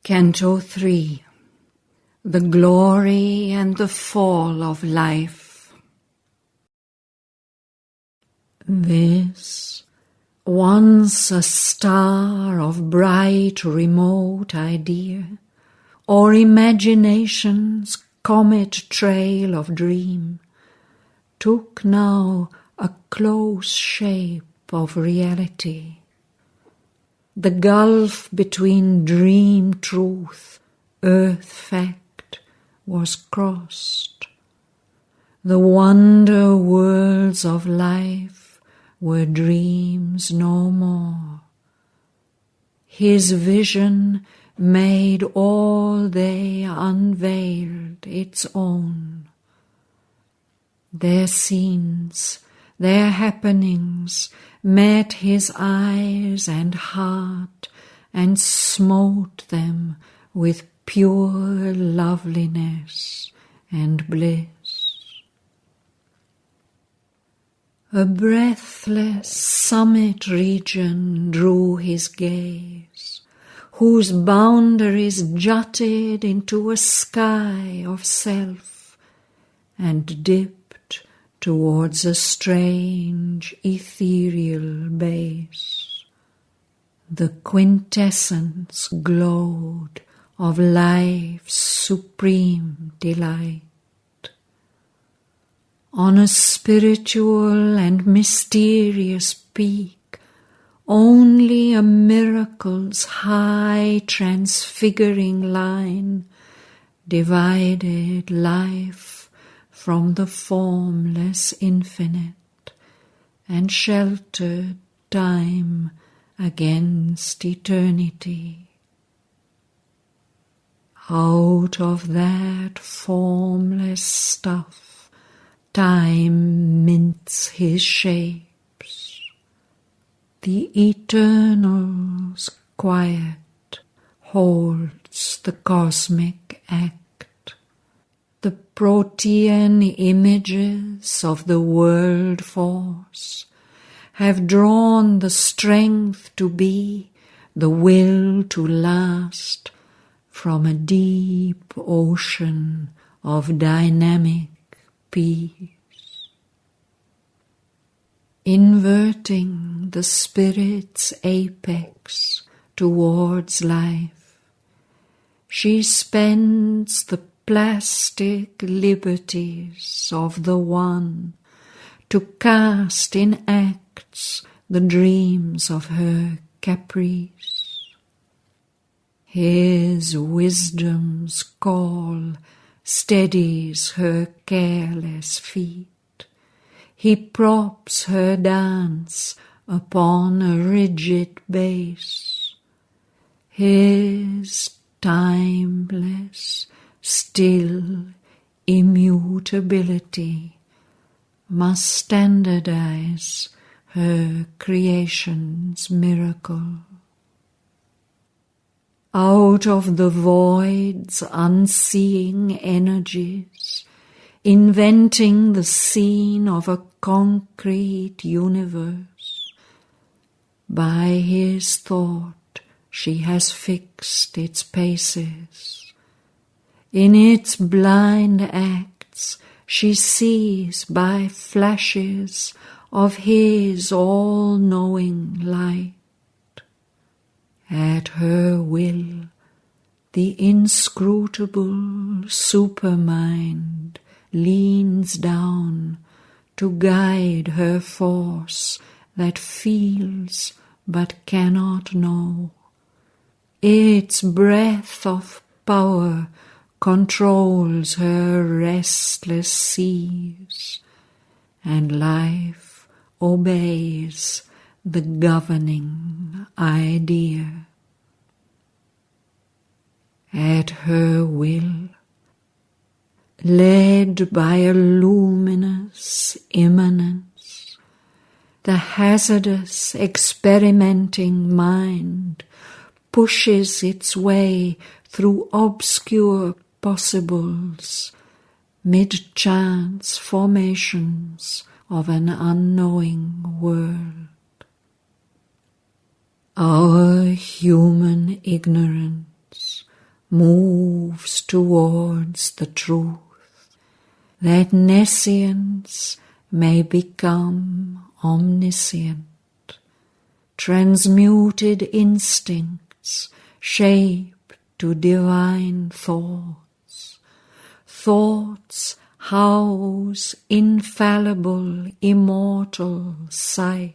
Canto 3. The Glory and the Fall of Life. This, once a star of bright remote idea, or imagination's comet trail of dream, took now a close shape of reality. The gulf between dream truth, earth fact, was crossed. The wonder worlds of life were dreams no more. His vision made all they unveiled its own. Their scenes, their happenings, met his eyes and heart and smote them with pure loveliness and bliss. A breathless summit region drew his gaze, whose boundaries jutted into a sky of self and dipped towards a strange ethereal base. The quintessence glowed of life's supreme delight. On a spiritual and mysterious peak, only a miracle's high transfiguring line divided life from the formless infinite, and sheltered time against eternity. Out of that formless stuff, time mints his shapes. The eternal's quiet holds the cosmic act. The protean images of the world force have drawn the strength to be, the will to last, from a deep ocean of dynamic peace. Inverting the spirit's apex towards life, she spends the plastic liberties of the One to cast in acts the dreams of her caprice. His wisdom's call steadies her careless feet. He props her dance upon a rigid base. His timeless, still immutability must standardize her creation's miracle. Out of the void's unseeing energies, inventing the scene of a concrete universe, by his thought she has fixed its paces. In its blind acts she sees by flashes of his all-knowing light. At her will, the inscrutable supermind leans down to guide her force that feels but cannot know. Its breath of power controls her restless seas, and life obeys the governing idea. At her will, led by a luminous immanence, the hazardous experimenting mind pushes its way through obscure possibles, mid-chance formations of an unknowing world. Our human ignorance moves towards the truth, that nescience may become omniscient. Transmuted instincts shape to divine thoughts. Thoughts house infallible, immortal sight,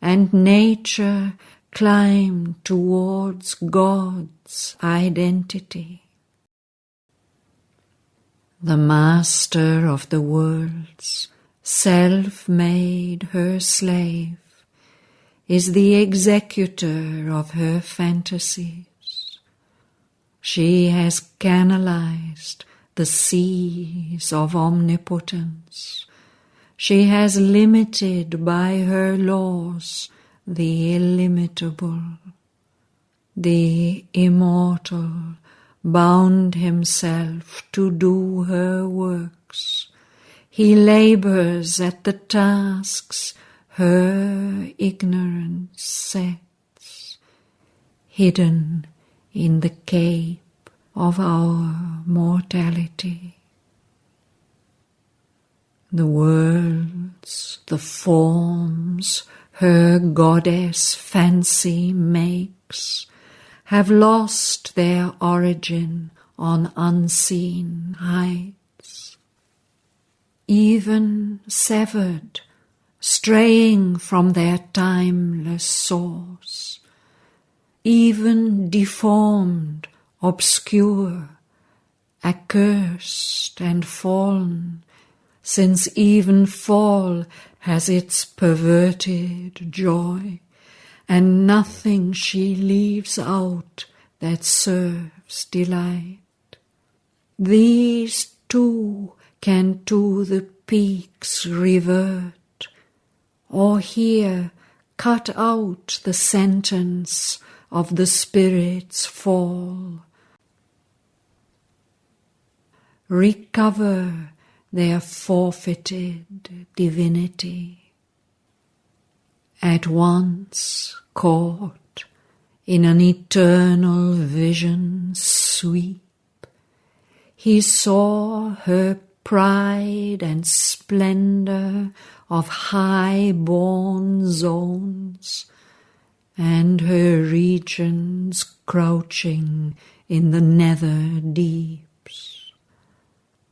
and nature climb towards God's identity. The master of the worlds, self-made her slave, is the executor of her fantasies. She has canalized the seas of omnipotence. She has limited by her laws the illimitable. The immortal bound himself to do her works. He labors at the tasks her ignorance sets, hidden in the cape of our mortality. The worlds, the forms her goddess fancy makes, have lost their origin on unseen heights. Even severed, straying from their timeless source, even deformed, obscure, accursed and fallen, since even fall has its perverted joy, and nothing she leaves out that serves delight. These too can to the peaks revert, or here cut out the sentence of the spirit's fall. Recover their forfeited divinity. At once caught in an eternal vision sweep, he saw her pride and splendor of high-born zones, and her regions crouching in the nether deeps.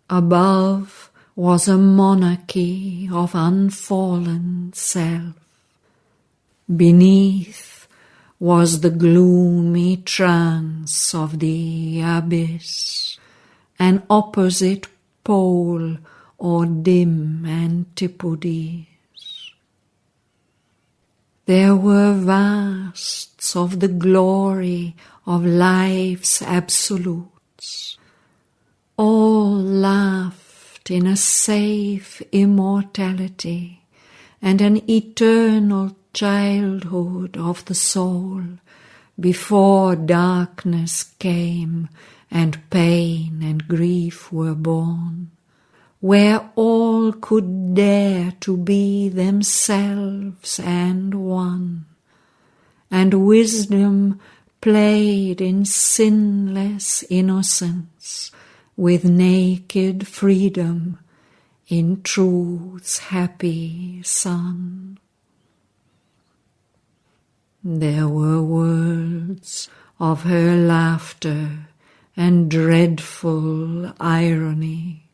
Above was a monarchy of unfallen self. Beneath was the gloomy trance of the abyss, an opposite pole or dim antipodes. There were vasts of the glory of life's absolutes. All laughed in a safe immortality and an eternal childhood of the soul before darkness came and pain and grief were born, where all could dare to be themselves and one, and wisdom played in sinless innocence with naked freedom in truth's happy sun. There were worlds of her laughter and dreadful irony.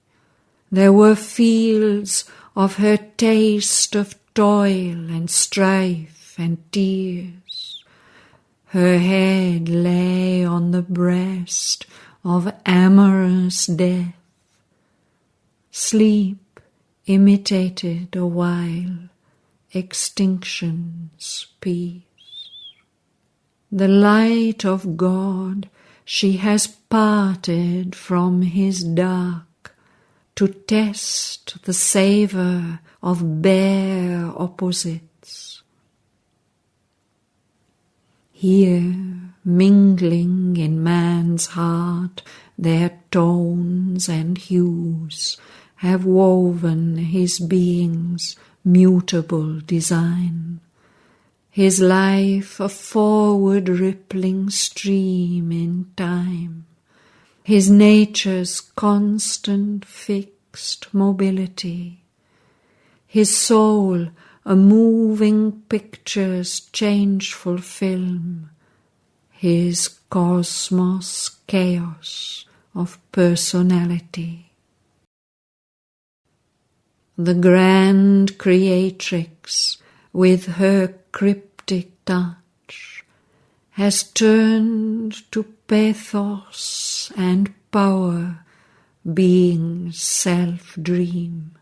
There were fields of her taste of toil and strife and tears. Her head lay on the breast of amorous death. Sleep imitated a while extinction's peace. The light of God she has parted from his dark to test the savour of bare opposites. Here, mingling in man's heart their tones and hues, have woven his being's mutable design. his life a forward rippling stream in time, his nature's constant fixed mobility, his soul a moving picture's changeful film, his cosmos chaos of personality. The grand creatrix, with her cryptic touch, has turned to pathos and power being's self-dream,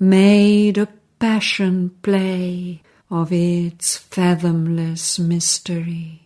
made a passion play of its fathomless mystery.